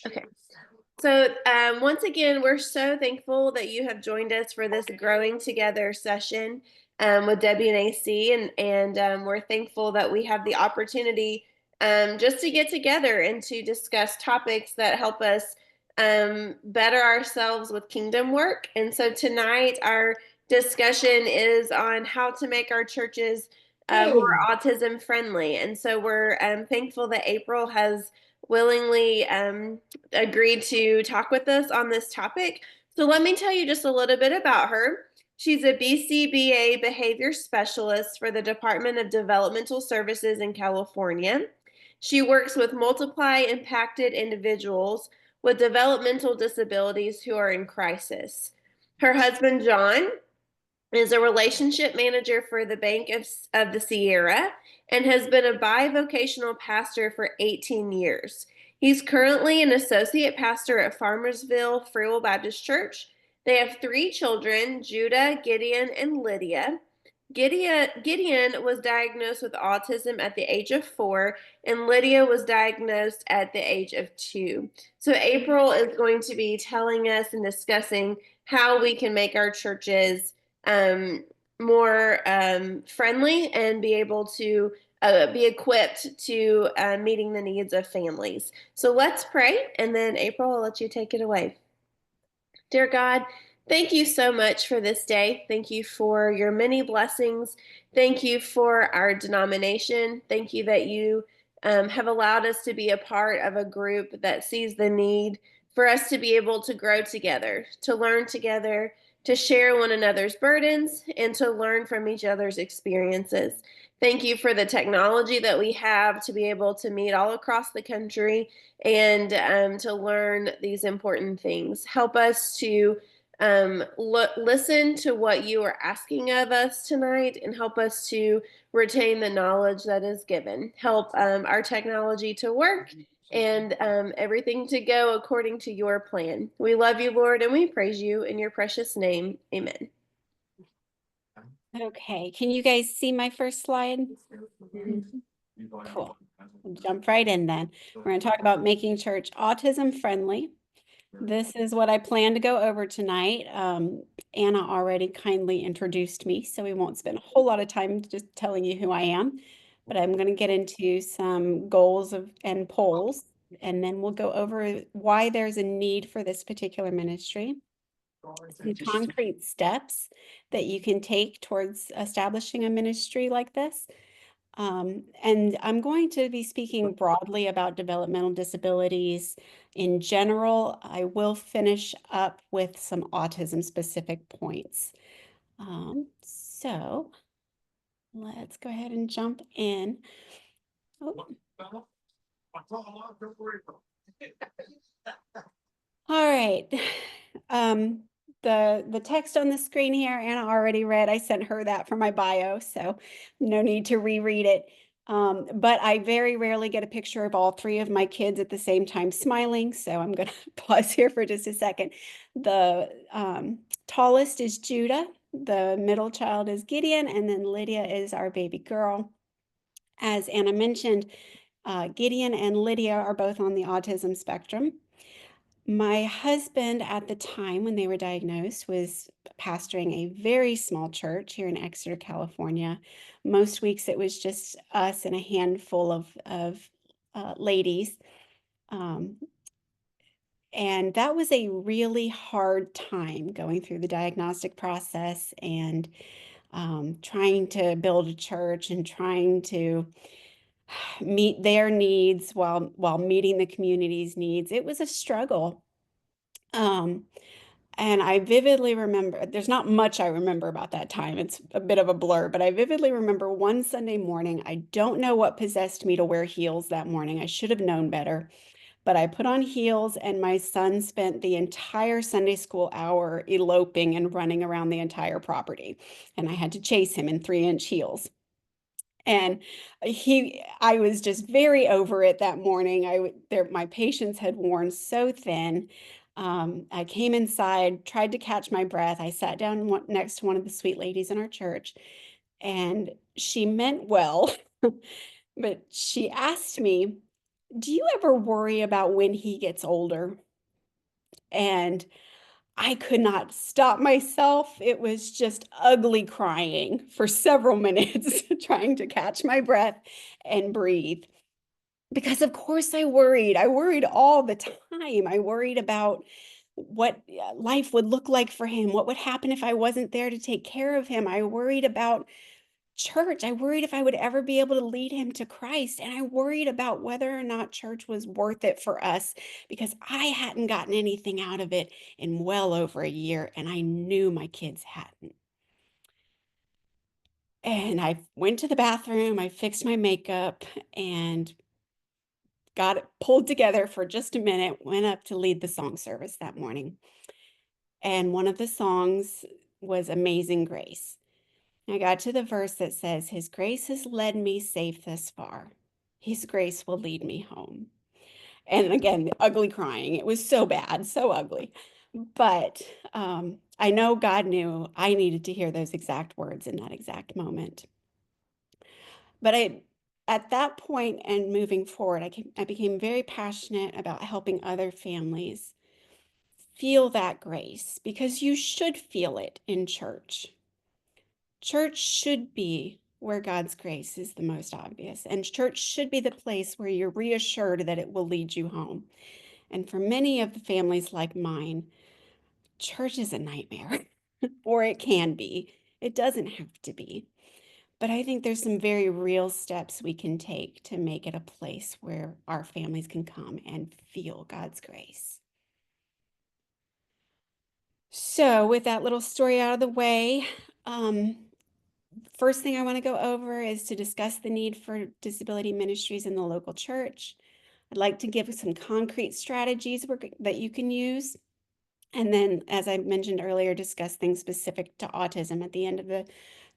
Okay. So once again, we're so thankful that you have joined us for this Growing Together session with WNAC, and we're thankful that we have the opportunity just to get together and to discuss topics that help us better ourselves with kingdom work. And so tonight, our discussion is on how to make our churches more autism friendly. And so we're thankful that April has willingly agreed to talk with us on this topic. So let me tell you just a little bit about her. She's a BCBA behavior specialist for the Department of Developmental Services in California. She works with multiply impacted individuals with developmental disabilities who are in crisis. Her husband, John, is a relationship manager for the Bank of the Sierra and has been a bivocational pastor for 18 years. He's currently an associate pastor at Farmersville Free Will Baptist Church. They have 3 children, Judah, Gideon, and Lydia. Gideon was diagnosed with autism at the age of 4, and Lydia was diagnosed at the age of 2. So April is going to be telling us and discussing how we can make our churches more friendly and be able to be equipped to meeting the needs of families. So let's pray, and then April, I'll let you take it away. Dear God, thank you so much for this day. Thank you for your many blessings. Thank you for our denomination. Thank you that you have allowed us to be a part of a group that sees the need for us to be able to grow together, to learn together, to share one another's burdens, and to learn from each other's experiences. Thank you for the technology that we have to be able to meet all across the country and to learn these important things. Help us to listen to what you are asking of us tonight and help us to retain the knowledge that is given. Help our technology to work and everything to go according to your plan. We love you, Lord, and we praise you in your precious name. Amen. Okay, can you guys see my first slide? Cool. We'll jump right in then. We're going to talk about making church autism friendly. This is what I plan to go over tonight. Anna already kindly introduced me, so we won't spend a whole lot of time just telling you who I am, but I'm going to get into some goals and polls, and then we'll go over why there's a need for this particular ministry, some concrete steps that you can take towards establishing a ministry like this. And I'm going to be speaking broadly about developmental disabilities in general. I will finish up with some autism specific points. So let's go ahead and jump in. Oh. All right. The text on the screen here, Anna already read. I sent her that for my bio, so no need to reread it. But I very rarely get a picture of all 3 of my kids at the same time smiling, so I'm going to pause here for just a second. The tallest is Judah, the middle child is Gideon, and then Lydia is our baby girl. As Anna mentioned, Gideon and Lydia are both on the autism spectrum. My husband at the time when they were diagnosed was pastoring a very small church here in Exeter, California. Most weeks it was just us and a handful of ladies. And that was a really hard time going through the diagnostic process and trying to build a church and trying to meet their needs while meeting the community's needs. It was a struggle. And I vividly remember, there's not much I remember about that time. It's a bit of a blur, but I vividly remember one Sunday morning. I don't know what possessed me to wear heels that morning. I should have known better, but I put on heels and my son spent the entire Sunday school hour eloping and running around the entire property. And I had to chase him in 3-inch heels. And I was just very over it that morning. My patience had worn so thin. I came inside, tried to catch my breath. I sat down next to one of the sweet ladies in our church, and she meant well, But she asked me, "Do you ever worry about when he gets older?" And I could not stop myself. It was just ugly crying for several minutes, trying to catch my breath and breathe. Because of course I worried. I worried all the time. I worried about what life would look like for him, what would happen if I wasn't there to take care of him. I worried about church. I worried if I would ever be able to lead him to Christ. And I worried about whether or not church was worth it for us because I hadn't gotten anything out of it in well over a year. And I knew my kids hadn't. And I went to the bathroom, I fixed my makeup and got it pulled together for just a minute, went up to lead the song service that morning. And one of the songs was Amazing Grace. I got to the verse that says, His grace has led me safe thus far. His grace will lead me home. And again, ugly crying. It was so bad, so ugly. But I know God knew I needed to hear those exact words in that exact moment. But at that point and moving forward, I became very passionate about helping other families feel that grace because you should feel it in church. Church should be where God's grace is the most obvious, and church should be the place where you're reassured that it will lead you home. And for many of the families like mine, church is a nightmare, or it can be. It doesn't have to be. But I think there's some very real steps we can take to make it a place where our families can come and feel God's grace. So, with that little story out of the way, first thing I want to go over is to discuss the need for disability ministries in the local church. I'd like to give some concrete strategies that you can use. And then, as I mentioned earlier, discuss things specific to autism at the end of the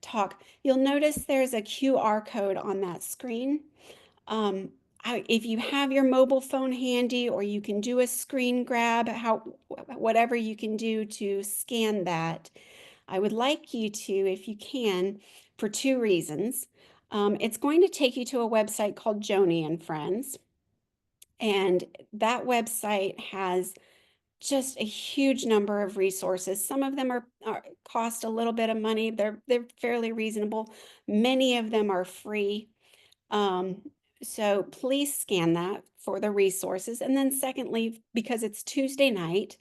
talk. You'll notice there's a QR code on that screen. Um, if you have your mobile phone handy, or you can do a screen grab, whatever you can do to scan that, I would like you to, if you can, for two reasons. It's going to take you to a website called Joni and Friends, and that website has just a huge number of resources. Some of them cost a little bit of money. They're fairly reasonable. Many of them are free. Um, so please scan that for the resources. And then secondly, because it's Tuesday night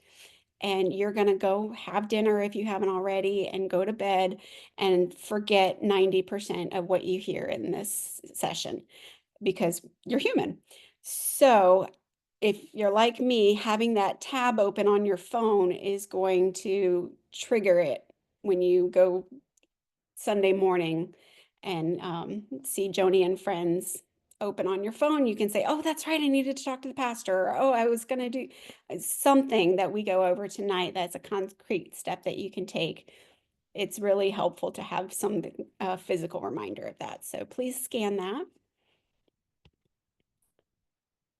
and you're going to go have dinner if you haven't already and go to bed and forget 90% of what you hear in this session because you're human. So if you're like me, having that tab open on your phone is going to trigger it when you go Sunday morning and see Joni and Friends open on your phone. You can say, oh, that's right, I needed to talk to the pastor. Or, oh, I was going to do something that we go over tonight. That's a concrete step that you can take. It's really helpful to have some physical reminder of that. So please scan that.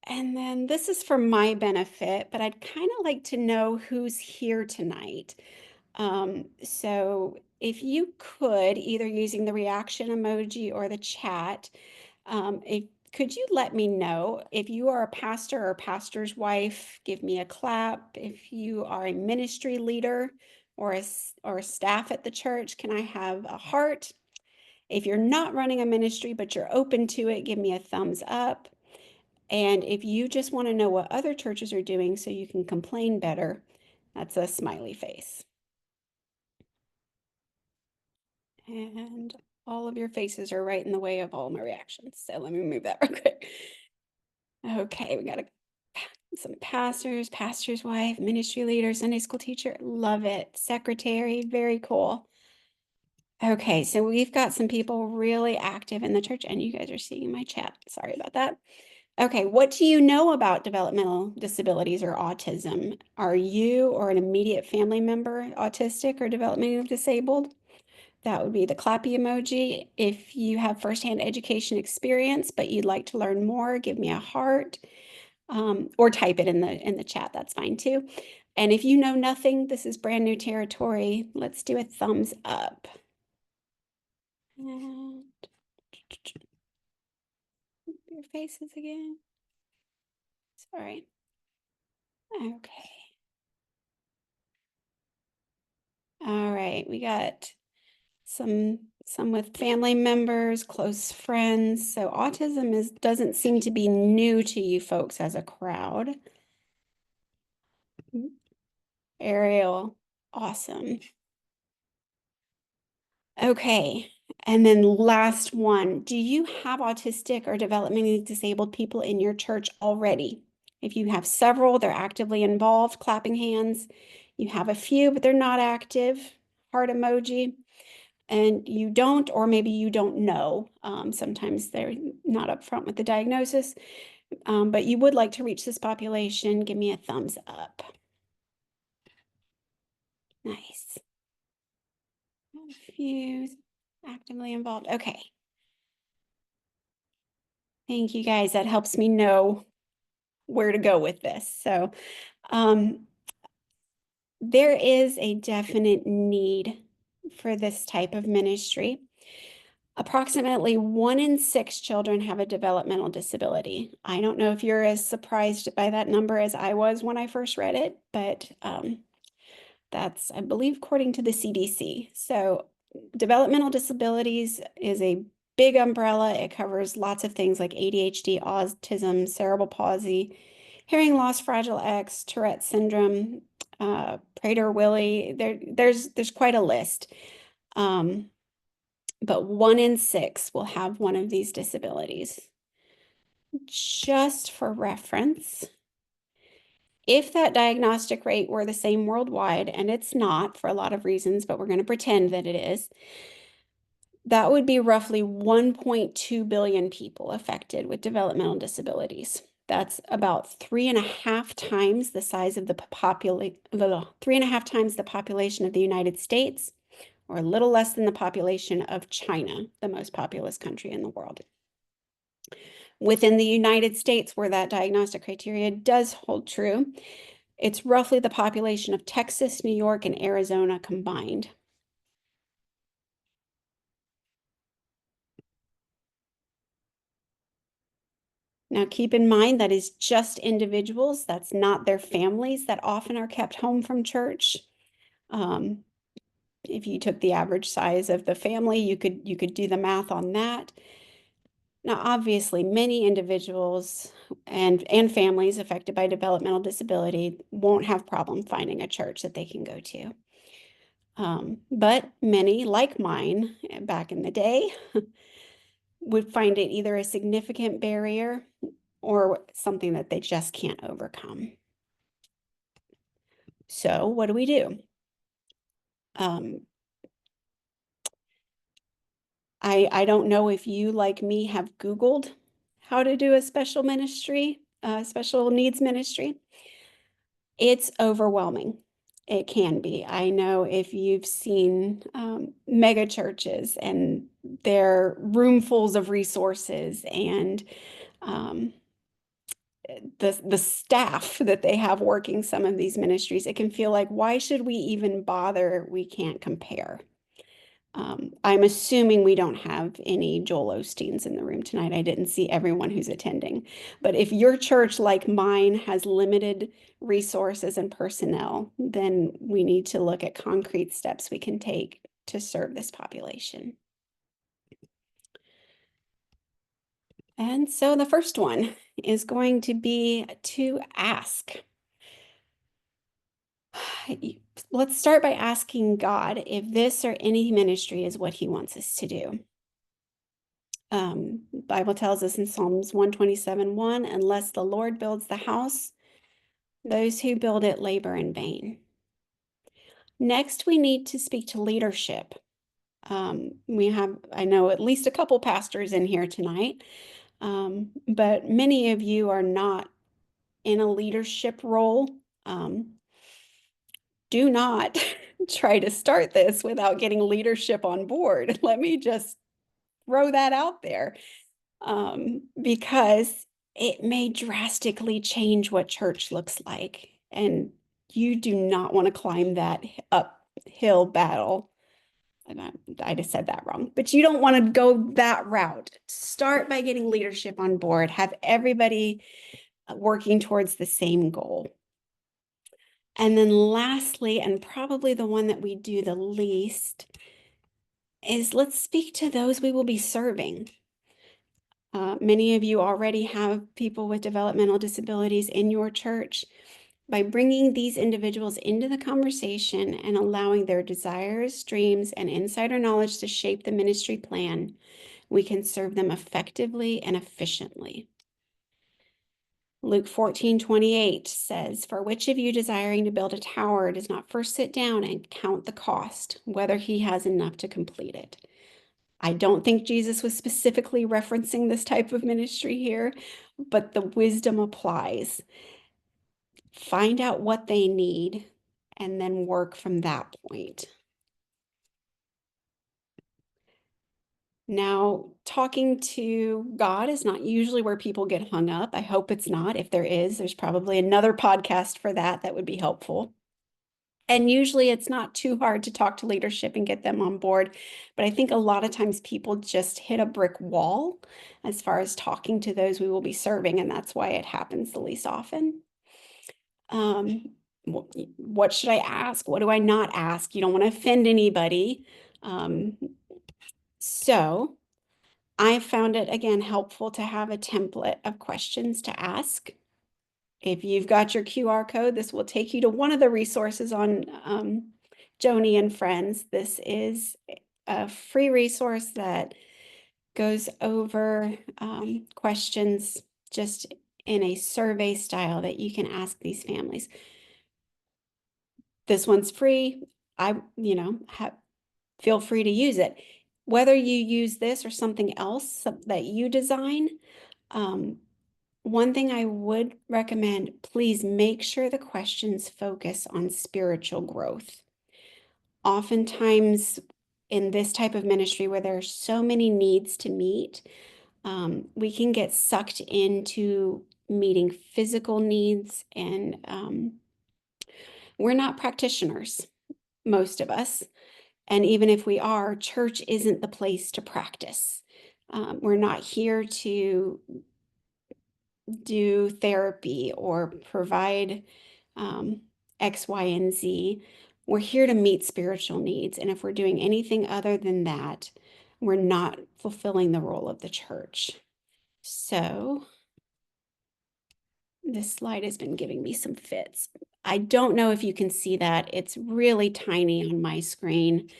And then this is for my benefit, but I'd kind of like to know who's here tonight. So if you could, either using the reaction emoji or the chat, could you let me know if you are a pastor or pastor's wife? Give me a clap. If you are a ministry leader or a staff at the church, can I have a heart? If you're not running a ministry, but you're open to it, give me a thumbs up. And if you just want to know what other churches are doing so you can complain better, that's a smiley face. And all of your faces are right in the way of all my reactions. So let me move that real quick. Okay, we got some pastors, pastor's wife, ministry leader, Sunday school teacher. Love it. Secretary, very cool. Okay, so we've got some people really active in the church, and you guys are seeing my chat. Sorry about that. Okay, what do you know about developmental disabilities or autism? Are you or an immediate family member autistic or developmentally disabled? That would be the clappy emoji. If you have firsthand education experience, but you'd like to learn more, give me a heart, or type it in the chat. That's fine too. And if you know nothing, this is brand new territory. Let's do a thumbs up. And faces again. Sorry. Okay. All right, we got some with family members, close friends. So autism doesn't seem to be new to you folks as a crowd. Ariel, awesome. Okay, and then last one. Do you have autistic or developmentally disabled people in your church already? If you have several, they're actively involved, clapping hands. You have a few, but they're not active, heart emoji. And you don't, or maybe you don't know. Sometimes they're not upfront with the diagnosis, but you would like to reach this population. Give me a thumbs up. Nice. A few actively involved. Okay. Thank you guys. That helps me know where to go with this. So there is a definite need for this type of ministry. Approximately 1 in 6 children have a developmental disability. I don't know if you're as surprised by that number as I was when I first read it, but that's, I believe, according to the CDC. So developmental disabilities is a big umbrella. It covers lots of things like ADHD, autism, cerebral palsy, hearing loss, Fragile X, Tourette syndrome, Prader-Willi. There's quite a list. But 1 in 6 will have one of these disabilities. Just for reference, if that diagnostic rate were the same worldwide, and it's not for a lot of reasons, but we're going to pretend that it is, that would be roughly 1.2 billion people affected with developmental disabilities. That's about 3.5 times the size of the population, 3.5 times the population of the United States, or a little less than the population of China, the most populous country in the world. Within the United States, where that diagnostic criteria does hold true, it's roughly the population of Texas, New York, and Arizona combined. Now, keep in mind that is just individuals. That's not their families that often are kept home from church. If you took the average size of the family, you could do the math on that. Now, obviously, many individuals and families affected by developmental disability won't have problem finding a church that they can go to. But many, like mine back in the day, would find it either a significant barrier or something that they just can't overcome. So what do we do? I don't know if you, like me, have Googled how to do a special ministry, special needs ministry. It's overwhelming. It can be. I know if you've seen mega churches and their roomfuls of resources and the staff that they have working some of these ministries, it can feel like, why should we even bother? We can't compare. I'm assuming we don't have any Joel Osteens in the room tonight. I didn't see everyone who's attending. But if your church, like mine, has limited resources and personnel, then we need to look at concrete steps we can take to serve this population. And so the first one is going to be to ask. Let's start by asking God if this or any ministry is what he wants us to do. Bible tells us in Psalms 127:1, unless the Lord builds the house, those who build it labor in vain. Next, we need to speak to leadership. We have, I know, at least a couple pastors in here tonight, but many of you are not in a leadership role. Do not try to start this without getting leadership on board. Let me just throw that out there, because it may drastically change what church looks like. And you do not want to climb that uphill battle I just said that wrong, but you don't want to go that route. Start by getting leadership on board, have everybody working towards the same goal. And then lastly, and probably the one that we do the least, is let's speak to those we will be serving. Many of you already have people with developmental disabilities in your church. By bringing these individuals into the conversation and allowing their desires, dreams, and insider knowledge to shape the ministry plan, we can serve them effectively and efficiently. Luke 14:28 says, "For which of you desiring to build a tower does not first sit down and count the cost, whether he has enough to complete it?" I don't think Jesus was specifically referencing this type of ministry here, but the wisdom applies. Find out what they need and then work from that point. Now, talking to God is not usually where people get hung up. I hope it's not. If there is, there's probably another podcast for that that would be helpful. And usually it's not too hard to talk to leadership and get them on board. But I think a lot of times people just hit a brick wall as far as talking to those we will be serving, and that's why it happens the least often. What should I ask? What do I not ask? You don't want to offend anybody. So I found it, again, helpful to have a template of questions to ask. If you've got your QR code, this will take you to one of the resources on Joni and Friends. This is a free resource that goes over questions just in a survey style that you can ask these families. This one's free. Feel free to use it. Whether you use this or something else that you design, one thing I would recommend, please make sure the questions focus on spiritual growth. Oftentimes in this type of ministry where there are so many needs to meet, we can get sucked into meeting physical needs, and we're not practitioners, most of us. And even if we are, church isn't the place to practice. We're not here to do therapy or provide X, Y, and Z. We're here to meet spiritual needs. And if we're doing anything other than that, we're not fulfilling the role of the church. So this slide has been giving me some fits. I don't know if you can see that. It's really tiny on my screen.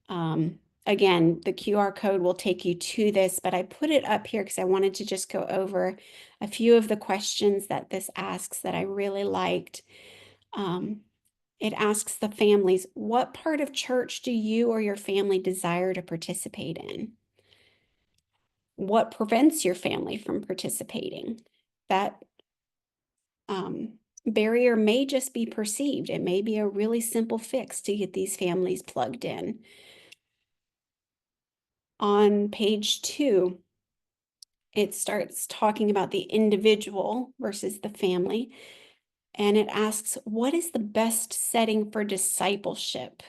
Again, the QR code will take you to this, but I put it up here because I wanted to just go over a few of the questions that this asks that I really liked. It asks the families, what part of church do you or your family desire to participate in? What prevents your family from participating? That barrier may just be perceived. It may be a really simple fix to get these families plugged in. On page 2, it starts talking about the individual versus the family. And it asks, what is the best setting for discipleship?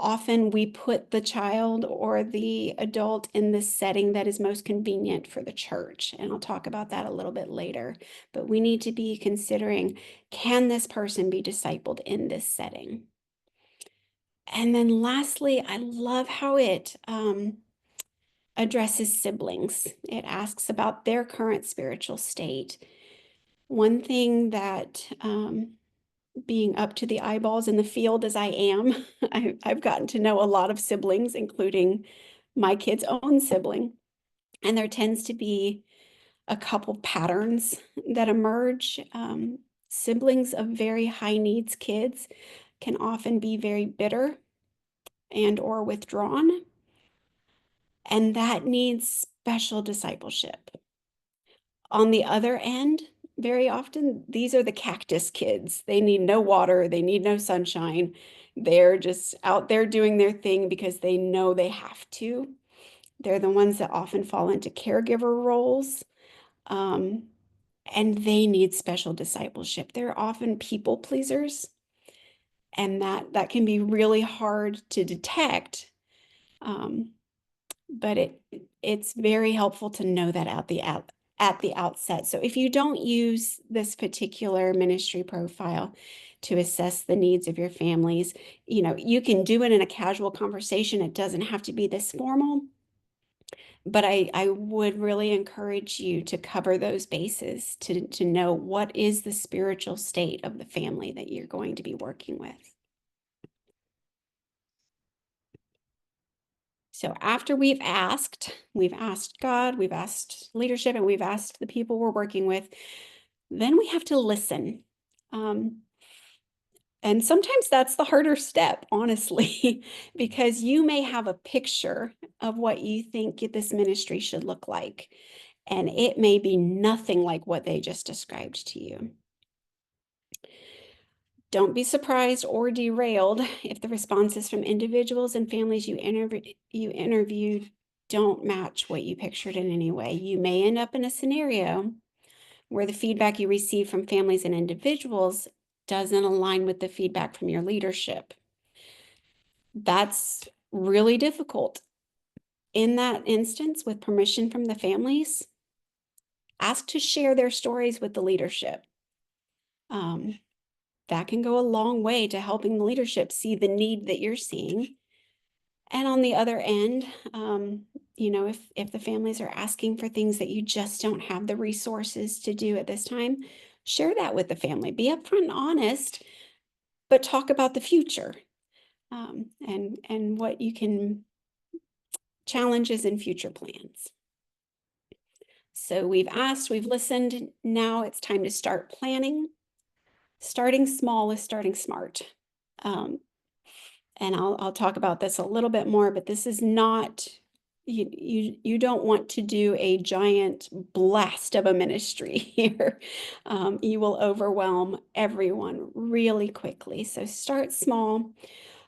Often we put the child or the adult in the setting that is most convenient for the church. And I'll talk about that a little bit later. But we need to be considering, can this person be discipled in this setting? And then lastly, I love how it addresses siblings. It asks about their current spiritual state. One thing that being up to the eyeballs in the field as I am, I've gotten to know a lot of siblings, including my kid's own sibling. And there tends to be a couple patterns that emerge. Siblings of very high needs kids can often be very bitter and or withdrawn. And that needs special discipleship. On the other end, very often, these are the cactus kids. They need no water. They need no sunshine. They're just out there doing their thing because they know they have to. They're the ones that often fall into caregiver roles, and they need special discipleship. They're often people pleasers. And that can be really hard to detect. But it's very helpful to know that at the outset. So if you don't use this particular ministry profile to assess the needs of your families, you can do it in a casual conversation. It doesn't have to be this formal. But I would really encourage you to cover those bases to know what is the spiritual state of the family that you're going to be working with. So after we've asked God, we've asked leadership, and we've asked the people we're working with, then we have to listen. And sometimes that's the harder step, honestly, because you may have a picture of what you think this ministry should look like, and it may be nothing like what they just described to you. Don't be surprised or derailed if the responses from individuals and families you interviewed don't match what you pictured in any way. You may end up in a scenario where the feedback you receive from families and individuals doesn't align with the feedback from your leadership. That's really difficult. In that instance, with permission from the families, ask to share their stories with the leadership. That can go a long way to helping the leadership see the need that you're seeing. And on the other end, if the families are asking for things that you just don't have the resources to do at this time, share that with the family. Be upfront and honest, but talk about the future, and what you can challenges and future plans. So we've asked, we've listened. Now it's time to start planning. Starting small is starting smart. And I'll talk about this a little bit more, but this is not, you don't want to do a giant blast of a ministry here. You will overwhelm everyone really quickly. So start small,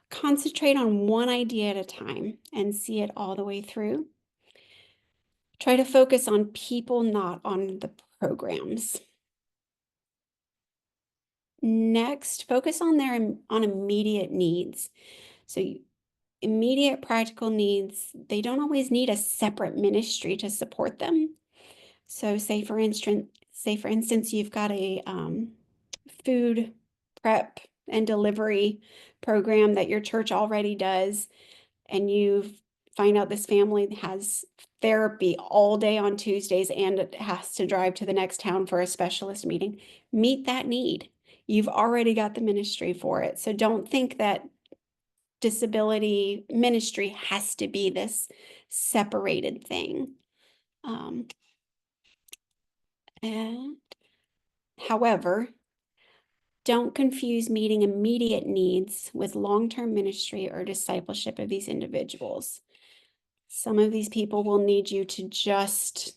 concentrate on one idea at a time and see it all the way through. Try to focus on people, not on the programs. Next, focus on on immediate needs. So immediate practical needs, they don't always need a separate ministry to support them. So say for instance, you've got a food prep and delivery program that your church already does, and you find out this family has therapy all day on Tuesdays and it has to drive to the next town for a specialist meeting. Meet that need. You've already got the ministry for it. So don't think that disability ministry has to be this separated thing. And however, don't confuse meeting immediate needs with long-term ministry or discipleship of these individuals. Some of these people will need you to just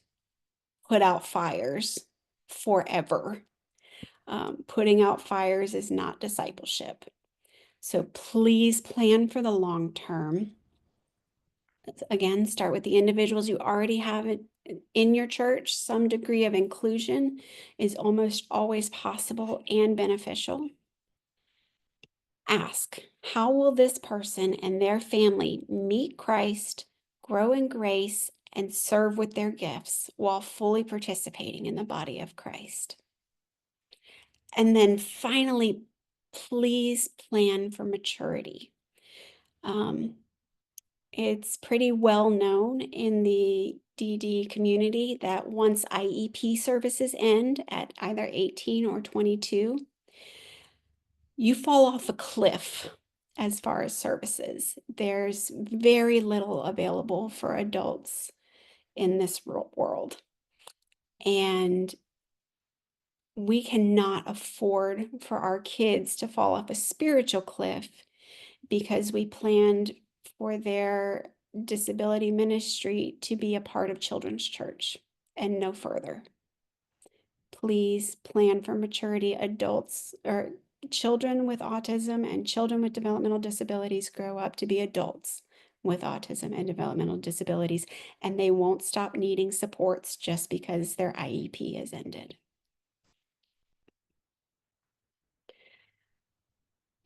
put out fires forever. Putting out fires is not discipleship. So please plan for the long term. Again, start with the individuals you already have in your church. Some degree of inclusion is almost always possible and beneficial. Ask, how will this person and their family meet Christ, grow in grace, and serve with their gifts while fully participating in the body of Christ? And then finally, please plan for maturity. It's pretty well known in the DD community that once IEP services end at either 18 or 22, you fall off a cliff as far as services. There's very little available for adults in this world. And we cannot afford for our kids to fall off a spiritual cliff because we planned for their disability ministry to be a part of children's church and no further. Please plan for maturity. Adults or children with autism and children with developmental disabilities grow up to be adults with autism and developmental disabilities, and they won't stop needing supports just because their IEP has ended.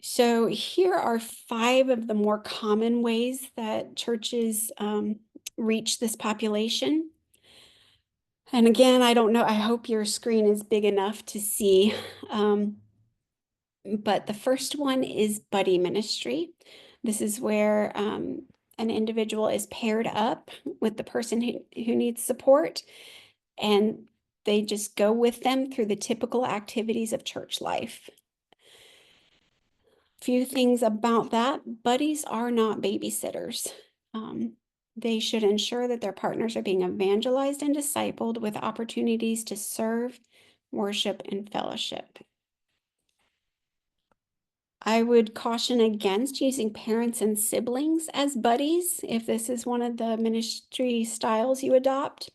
So here are 5 of the more common ways that churches reach this population. And again, I don't know, I hope your screen is big enough to see. Um, but the first one is buddy ministry. This is where an individual is paired up with the person who needs support, and they just go with them through the typical activities of church life. Few things about that: buddies are not babysitters. Um, they should ensure that their partners are being evangelized and discipled with opportunities to serve, worship, and fellowship. I would caution against using parents and siblings as buddies if this is one of the ministry styles you adopt.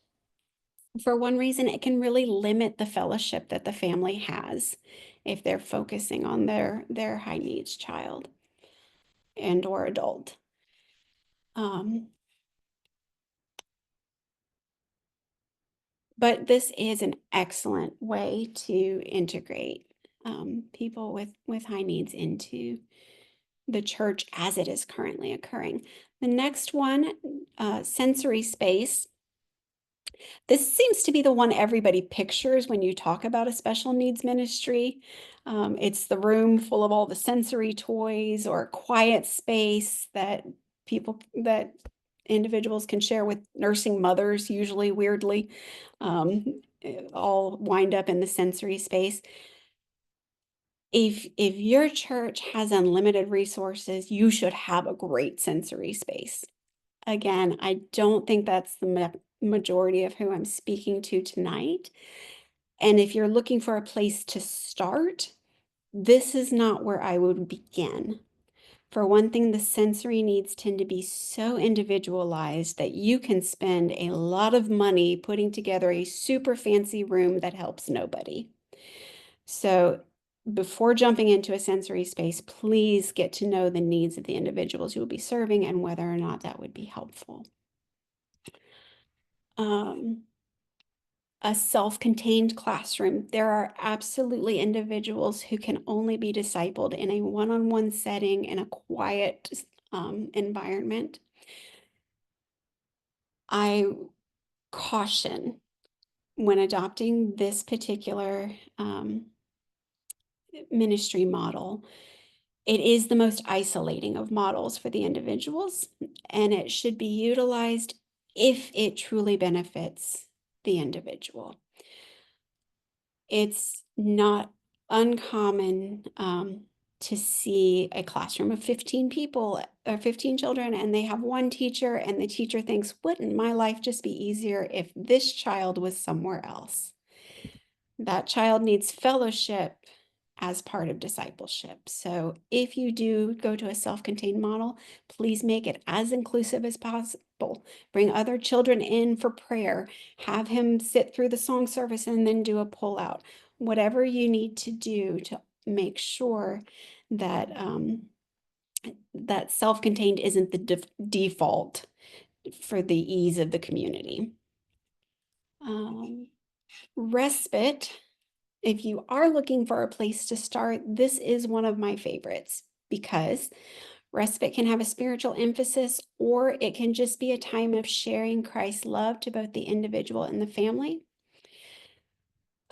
For one reason, it can really limit the fellowship that the family has if they're focusing on their high needs child and or adult. Um, but this is an excellent way to integrate people with high needs into the church as it is currently occurring. The next one, sensory space. This seems to be the one everybody pictures when you talk about a special needs ministry. It's the room full of all the sensory toys or a quiet space that individuals can share with nursing mothers, usually weirdly, all wind up in the sensory space. If your church has unlimited resources, you should have a great sensory space. Again, I don't think that's the majority of who I'm speaking to tonight. And if you're looking for a place to start, this is not where I would begin. For one thing, the sensory needs tend to be so individualized that you can spend a lot of money putting together a super fancy room that helps nobody. So before jumping into a sensory space, please get to know the needs of the individuals you will be serving and whether or not that would be helpful. A self-contained classroom. There are absolutely individuals who can only be discipled in a one-on-one setting in a quiet environment. I caution when adopting this particular ministry model. It is the most isolating of models for the individuals, and it should be utilized if it truly benefits the individual. It's not uncommon to see a classroom of 15 people or 15 children, and they have one teacher, and the teacher thinks, wouldn't my life just be easier if this child was somewhere else? That child needs fellowship as part of discipleship. So if you do go to a self-contained model, please make it as inclusive as possible. Bring other children in for prayer. Have him sit through the song service and then do a pull-out. Whatever you need to do to make sure that that self-contained isn't the default for the ease of the community. Respite. If you are looking for a place to start, this is one of my favorites because respite can have a spiritual emphasis, or it can just be a time of sharing Christ's love to both the individual and the family.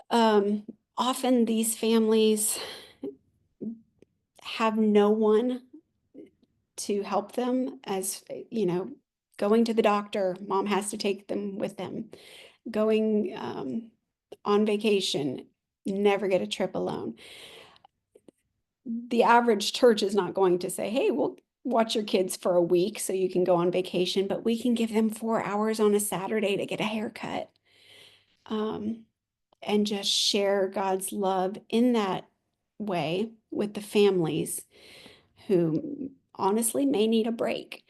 Often these families have no one to help them, as going to the doctor, mom has to take them with them. Going on vacation, never get a trip alone. The average church is not going to say, hey, we'll watch your kids for a week so you can go on vacation, but we can give them 4 hours on a Saturday to get a haircut, and just share God's love in that way with the families who honestly may need a break.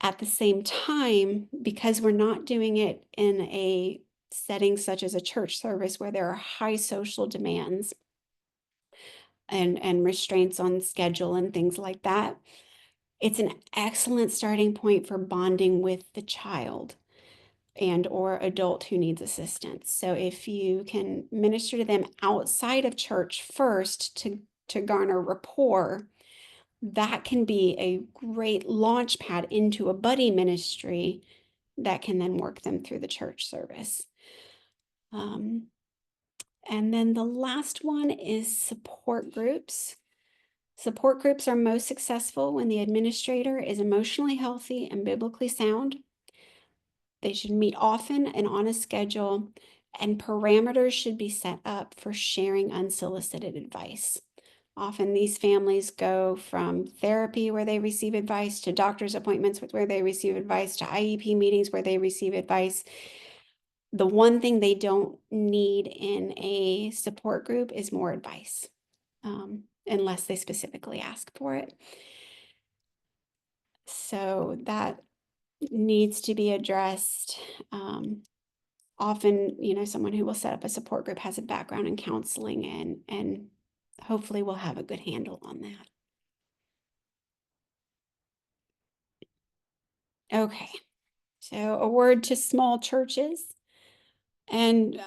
At the same time, because we're not doing it in a setting such as a church service where there are high social demands and restraints on schedule and things like that, it's an excellent starting point for bonding with the child and or adult who needs assistance. So if you can minister to them outside of church first to to garner rapport, that can be a great launch pad into a buddy ministry that can then work them through the church service. And then the last one is support groups. Support groups are most successful when the administrator is emotionally healthy and biblically sound. They should meet often and on a schedule, and parameters should be set up for sharing unsolicited advice. Often these families go from therapy where they receive advice to doctor's appointments where they receive advice to IEP meetings where they receive advice. The one thing they don't need in a support group is more advice, unless they specifically ask for it. So that needs to be addressed. Often, someone who will set up a support group has a background in counseling and hopefully will have a good handle on that. Okay, so a word to small churches, and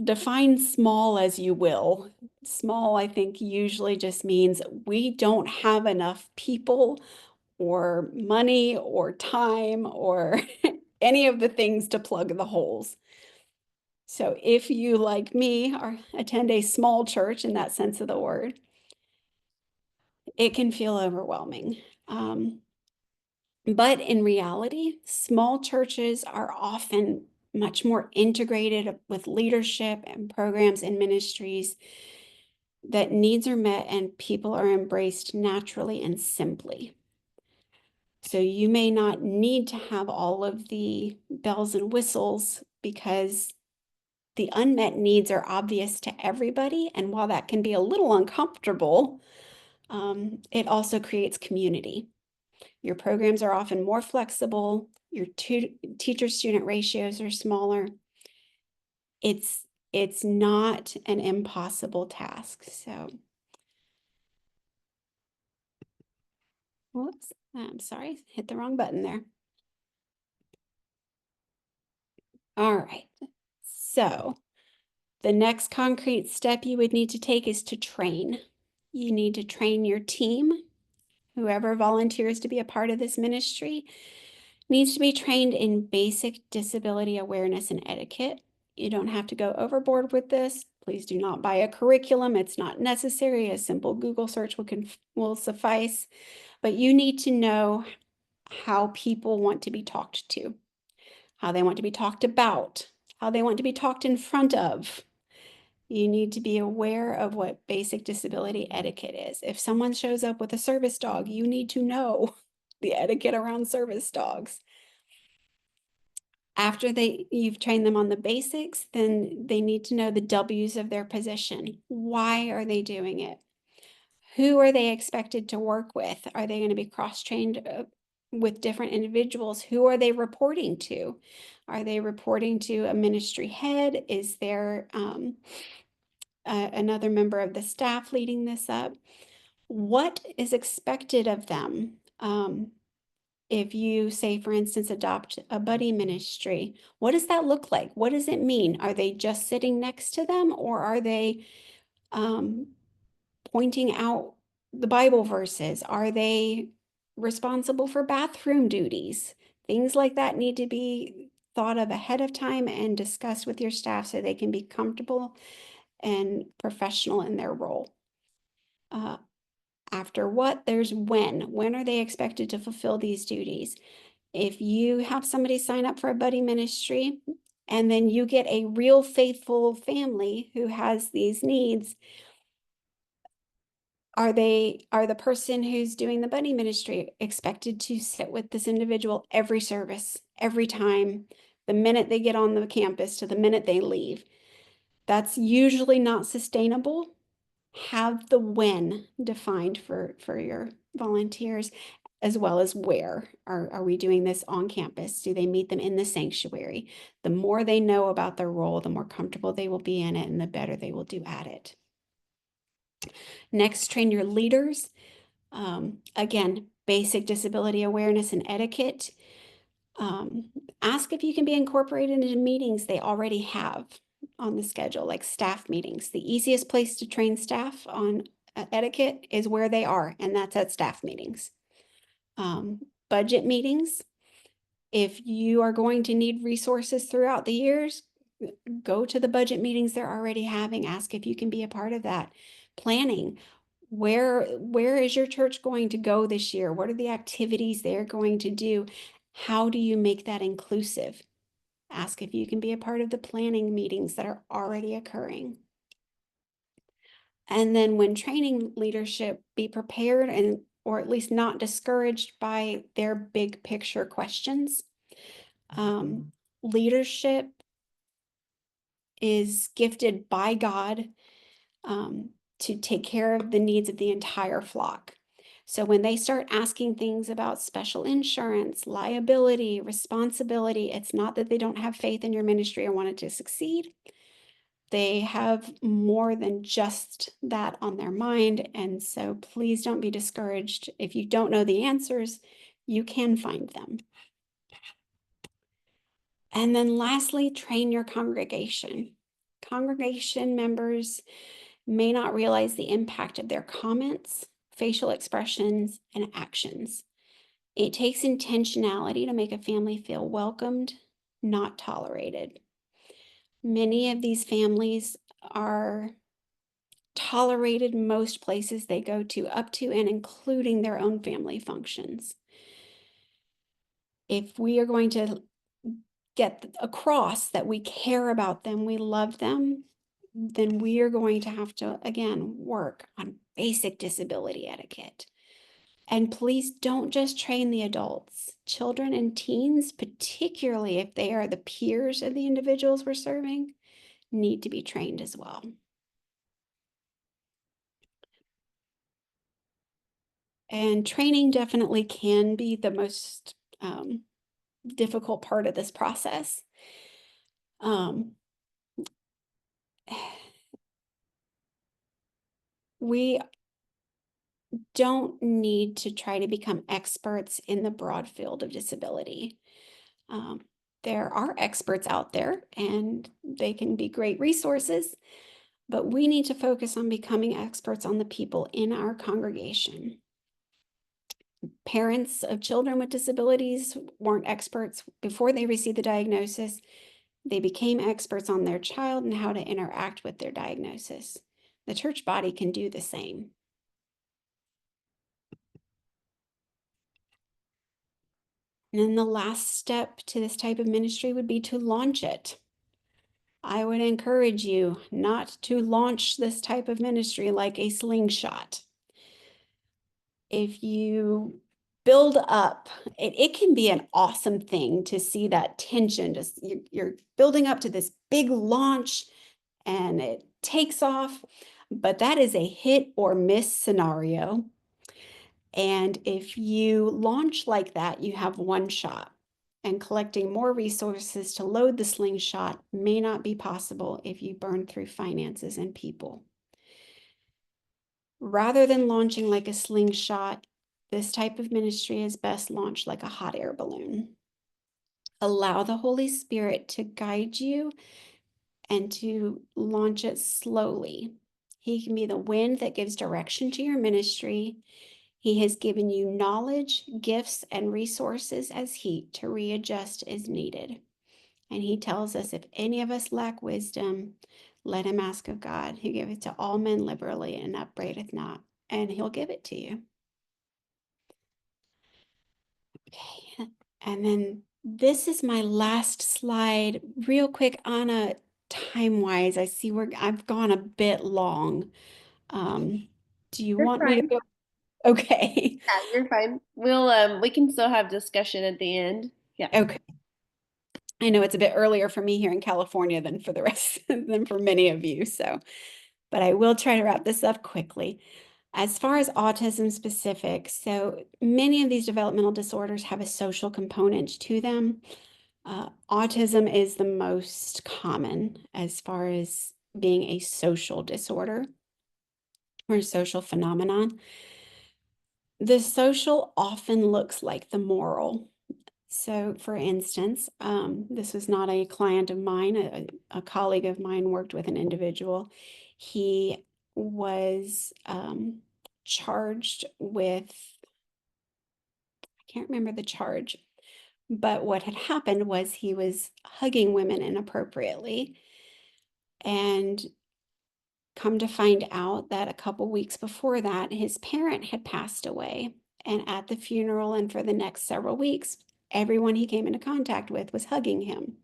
define small as you will. Small, I think, usually just means we don't have enough people or money or time or any of the things to plug the holes. So if you, like me, attend a small church in that sense of the word, it can feel overwhelming. But in reality, small churches are often much more integrated with leadership and programs and ministries that needs are met and people are embraced naturally and simply. So you may not need to have all of the bells and whistles because the unmet needs are obvious to everybody. And while that can be a little uncomfortable, it also creates community. Your programs are often more flexible. Your teacher-student ratios are smaller. It's not an impossible task. So, whoops, I'm sorry, hit the wrong button there. All right, so the next concrete step you would need to take is to train. You need to train your team. Whoever volunteers to be a part of this ministry needs to be trained in basic disability awareness and etiquette. You don't have to go overboard with this. Please do not buy a curriculum. It's not necessary. A simple Google search will suffice. But you need to know how people want to be talked to, how they want to be talked about, how they want to be talked in front of. You need to be aware of what basic disability etiquette is. If someone shows up with a service dog, you need to know the etiquette around service dogs. After you've trained them on the basics, then they need to know the W's of their position. Why are they doing it? Who are they expected to work with? Are they going to be cross-trained with different individuals? Who are they reporting to? Are they reporting to a ministry head? Is there another member of the staff leading this up? What is expected of them? If you say, for instance, adopt a buddy ministry, what does that look like? What does it mean? Are they just sitting next to them, or are they pointing out the Bible verses? Are they responsible for bathroom duties? Things like that need to be thought of ahead of time and discussed with your staff so they can be comfortable and professional in their role. After what, there's when. When are they expected to fulfill these duties? If you have somebody sign up for a buddy ministry and then you get a real faithful family who has these needs, are the person who's doing the buddy ministry expected to sit with this individual every service, every time, the minute they get on the campus to the minute they leave? That's usually not sustainable. Have the when defined for your volunteers, as well as where. Are we doing this on campus? Do they meet them in the sanctuary? The more they know about their role, the more comfortable they will be in it and the better they will do at it. Next, train your leaders. Again, basic disability awareness and etiquette. Ask if you can be incorporated into meetings they already have on the schedule, like staff meetings. The easiest place to train staff on etiquette is where they are, and that's at staff meetings. Budget meetings, if you are going to need resources throughout the years, go to the budget meetings they're already having. Ask if you can be a part of that. Planning. Where is your church going to go this year? What are the activities they're going to do? How do you make that inclusive? Ask if you can be a part of the planning meetings that are already occurring. And then when training leadership, be prepared and or at least not discouraged by their big picture questions. Leadership is gifted by God to take care of the needs of the entire flock. So when they start asking things about special insurance, liability, responsibility, it's not that they don't have faith in your ministry or want it to succeed. They have more than just that on their mind. And so please don't be discouraged. If you don't know the answers, you can find them. And then lastly, train your congregation. Congregation members may not realize the impact of their comments, facial expressions, and actions. It takes intentionality to make a family feel welcomed, not tolerated. Many of these families are tolerated most places they go to, up to and including their own family functions. If we are going to get across that we care about them, we love them, then we are going to have to, again, work on basic disability etiquette. And please don't just train the adults. Children and teens, particularly if they are the peers of the individuals we're serving, need to be trained as well. And training definitely can be the most difficult part of this process. We don't need to try to become experts in the broad field of disability. There are experts out there and they can be great resources, but we need to focus on becoming experts on the people in our congregation. Parents of children with disabilities weren't experts before they received the diagnosis. They became experts on their child and how to interact with their diagnosis. The church body can do the same. And then the last step to this type of ministry would be to launch it. I would encourage you not to launch this type of ministry like a slingshot. If you build up, it can be an awesome thing to see that tension. Just you're building up to this big launch and it takes off, but that is a hit or miss scenario. And if you launch like that, you have one shot. And collecting more resources to load the slingshot may not be possible if you burn through finances and people. Rather than launching like a slingshot, this type of ministry is best launched like a hot air balloon. Allow the Holy Spirit to guide you and to launch it slowly. He can be the wind that gives direction to your ministry. He has given you knowledge, gifts, and resources as heat to readjust as needed. And he tells us if any of us lack wisdom, let him ask of God, who giveth to all men liberally and upbraideth not, and he'll give it to you. Okay. And then this is my last slide. Real quick, Anna, time-wise, I see I've gone a bit long. Do you You're want me to fine. go? Okay. Yeah, you're fine. We can still have discussion at the end. Yeah. Okay. I know it's a bit earlier for me here in California than for the rest than for many of you. So, but I will try to wrap this up quickly. As far as autism specific, so many of these developmental disorders have a social component to them. Autism is the most common as far as being a social disorder or a social phenomenon. The social often looks like the moral. So, for instance, this was not a client of mine, a colleague of mine worked with an individual. He was charged with, I can't remember the charge, but what had happened was he was hugging women inappropriately. And come to find out that a couple weeks before that, his parent had passed away. And at the funeral and for the next several weeks, everyone he came into contact with was hugging him.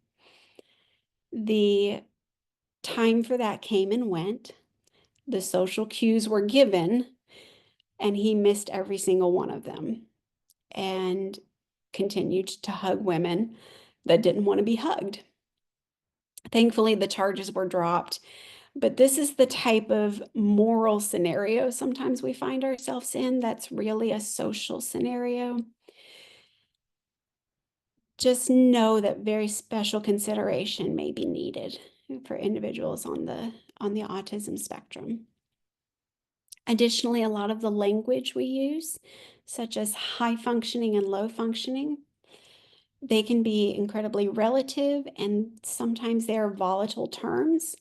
The time for that came and went. The social cues were given, and he missed every single one of them and continued to hug women that didn't want to be hugged. Thankfully, the charges were dropped. But this is the type of moral scenario sometimes we find ourselves in that's really a social scenario. Just know that very special consideration may be needed for individuals on the autism spectrum. Additionally, a lot of the language we use, such as high functioning and low functioning, they can be incredibly relative, and sometimes they are volatile terms.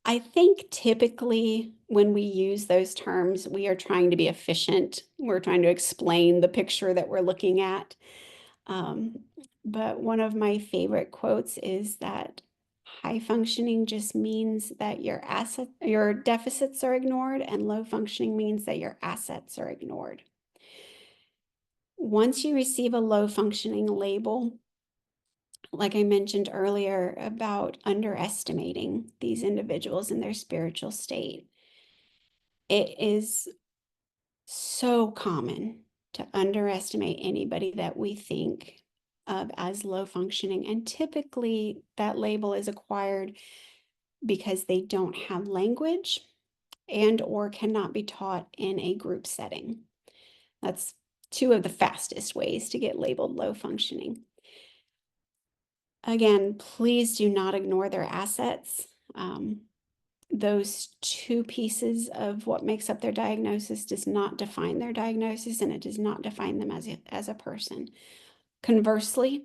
I think typically when we use those terms, we are trying to be efficient. We're trying to explain the picture that we're looking at. But one of my favorite quotes is that high functioning just means that your deficits are ignored, and low functioning means that your assets are ignored. Once you receive a low functioning label, like I mentioned earlier about underestimating these individuals in their spiritual state, it is so common to underestimate anybody that we think of as low functioning. And typically that label is acquired because they don't have language and or cannot be taught in a group setting. That's two of the fastest ways to get labeled low functioning. Again, please do not ignore their assets. Those two pieces of what makes up their diagnosis does not define their diagnosis, and it does not define them as a person. Conversely,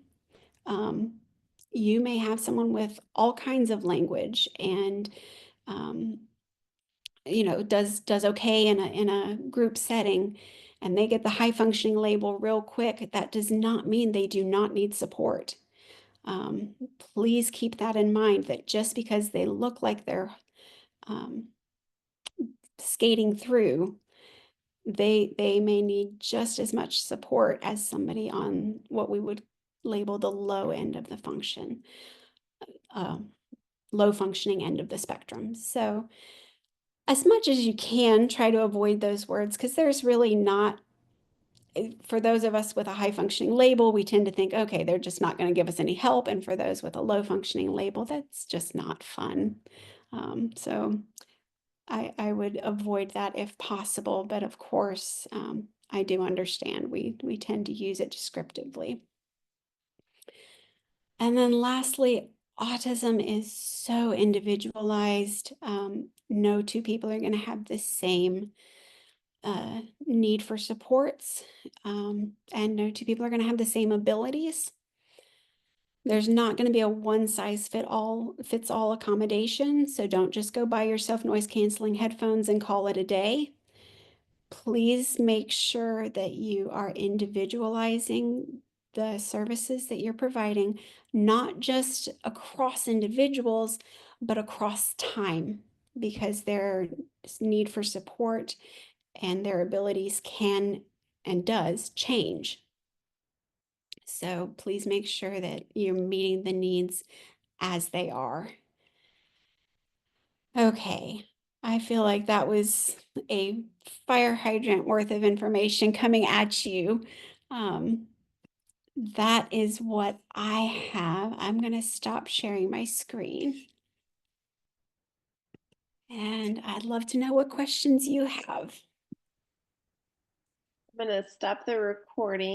you may have someone with all kinds of language and does okay in a group setting, and they get the high functioning label real quick. That does not mean they do not need support. Please keep that in mind, that just because they look like they're skating through, they may need just as much support as somebody on what we would label the low end of the function, low functioning end of the spectrum. So as much as you can, try to avoid those words, because there's really not, for those of us with a high functioning label, we tend to think, okay, they're just not going to give us any help. And for those with a low functioning label, that's just not fun. So I would avoid that if possible. But of course, I do understand we tend to use it descriptively. And then lastly, autism is so individualized. No two people are going to have the same need for supports, and no two people are going to have the same abilities. There's not going to be a one size fits all accommodation. So don't just go buy yourself noise canceling headphones and call it a day. Please make sure that you are individualizing the services that you're providing, not just across individuals, but across time, because their need for support and their abilities can and does change. So please make sure that you're meeting the needs as they are. Okay, I feel like that was a fire hydrant worth of information coming at you. That is what I have. I'm going to stop sharing my screen. And I'd love to know what questions you have. I'm going to stop the recording.